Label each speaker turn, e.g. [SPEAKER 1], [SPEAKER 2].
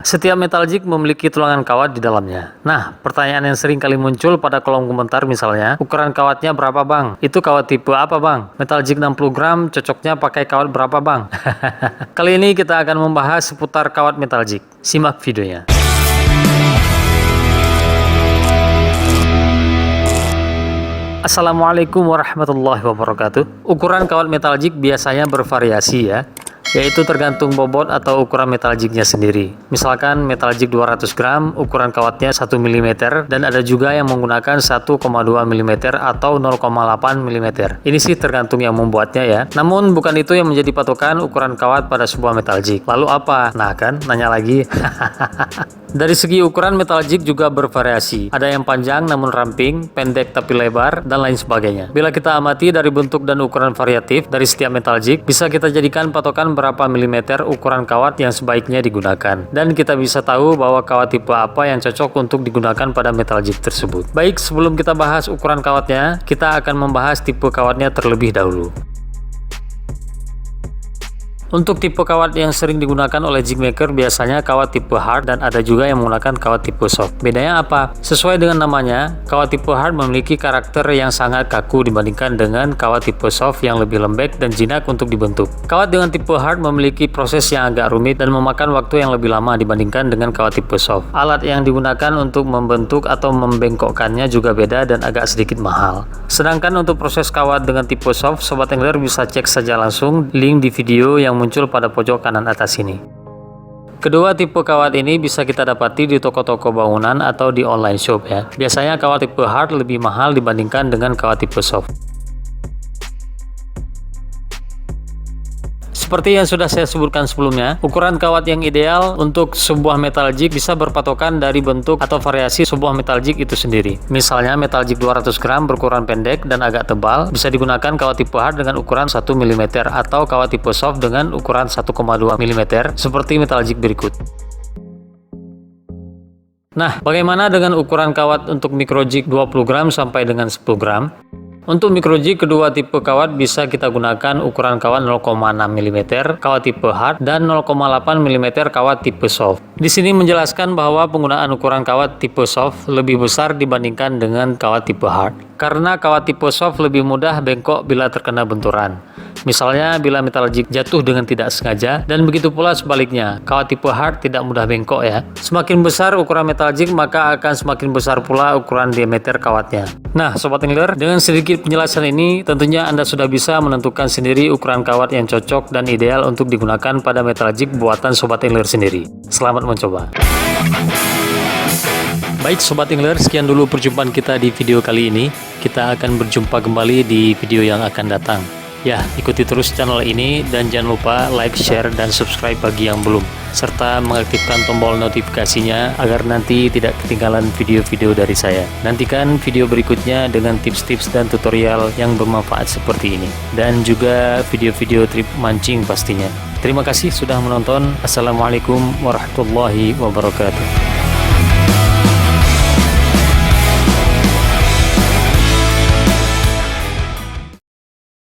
[SPEAKER 1] Setiap metal jig memiliki tulangan kawat di dalamnya. Nah, pertanyaan yang sering kali muncul pada kolom komentar misalnya, ukuran kawatnya berapa bang? Itu kawat tipe apa bang? Metal jig 60 gram cocoknya pakai kawat berapa bang? Kali ini kita akan membahas seputar kawat metal jig. Simak videonya. Assalamualaikum warahmatullahi wabarakatuh. Ukuran kawat metal jig biasanya bervariasi ya, yaitu tergantung bobot atau ukuran metal jignya sendiri. Misalkan metal jig 200 gram, ukuran kawatnya 1 mm, dan ada juga yang menggunakan 1,2 mm atau 0,8 mm. Ini sih tergantung yang membuatnya ya. Namun bukan itu yang menjadi patokan ukuran kawat pada sebuah metal jig. Lalu apa? Nah kan, nanya lagi. Dari segi ukuran metal jig juga bervariasi. Ada yang panjang namun ramping, pendek tapi lebar, dan lain sebagainya. Bila kita amati dari bentuk dan ukuran variatif dari setiap metal jig, bisa kita jadikan patokan berapa milimeter ukuran kawat yang sebaiknya digunakan. Dan kita bisa tahu bahwa kawat tipe apa yang cocok untuk digunakan pada metal jig tersebut. Baik, sebelum kita bahas ukuran kawatnya, kita akan membahas tipe kawatnya terlebih dahulu. Untuk tipe kawat yang sering digunakan oleh jig maker biasanya kawat tipe hard, dan ada juga yang menggunakan kawat tipe soft. Bedanya apa? Sesuai dengan namanya, kawat tipe hard memiliki karakter yang sangat kaku dibandingkan dengan kawat tipe soft yang lebih lembek dan jinak untuk dibentuk. Kawat dengan tipe hard memiliki proses yang agak rumit dan memakan waktu yang lebih lama dibandingkan dengan kawat tipe soft. Alat yang digunakan untuk membentuk atau membengkokkannya juga beda dan agak sedikit mahal. Sedangkan untuk proses kawat dengan tipe soft, Sobat Angler bisa cek saja langsung link di video yang muncul pada pojok kanan atas ini. Kedua tipe kawat ini bisa kita dapati di toko-toko bangunan atau di online shop ya. Biasanya kawat tipe hard lebih mahal dibandingkan dengan kawat tipe soft. Seperti yang sudah saya sebutkan sebelumnya, ukuran kawat yang ideal untuk sebuah metal jig bisa berpatokan dari bentuk atau variasi sebuah metal jig itu sendiri. Misalnya metal jig 200 gram berukuran pendek dan agak tebal, bisa digunakan kawat tipe hard dengan ukuran 1 mm atau kawat tipe soft dengan ukuran 1,2 mm seperti metal jig berikut. Nah, bagaimana dengan ukuran kawat untuk micro jig 20 gram sampai dengan 10 gram? Untuk micro jig, kedua tipe kawat bisa kita gunakan ukuran kawat 0,6 mm kawat tipe hard dan 0,8 mm kawat tipe soft. Di sini menjelaskan bahwa penggunaan ukuran kawat tipe soft lebih besar dibandingkan dengan kawat tipe hard. Karena kawat tipe soft lebih mudah bengkok bila terkena benturan. Misalnya bila metal jig jatuh dengan tidak sengaja, dan begitu pula sebaliknya, kawat tipe hard tidak mudah bengkok ya. Semakin besar ukuran metal jig, maka akan semakin besar pula ukuran diameter kawatnya. Nah, Sobat Angler, dengan sedikit penjelasan ini, tentunya Anda sudah bisa menentukan sendiri ukuran kawat yang cocok dan ideal untuk digunakan pada metal jig buatan Sobat Angler sendiri. Selamat mencoba. Baik Sobat Angler, sekian dulu perjumpaan kita di video kali ini. Kita akan berjumpa kembali di video yang akan datang. Ya, ikuti terus channel ini dan jangan lupa like, share, dan subscribe bagi yang belum, serta mengaktifkan tombol notifikasinya agar nanti tidak ketinggalan video-video dari saya. Nantikan video berikutnya dengan tips-tips dan tutorial yang bermanfaat seperti ini, dan juga video-video trip mancing pastinya. Terima kasih sudah menonton. Assalamualaikum warahmatullahi wabarakatuh.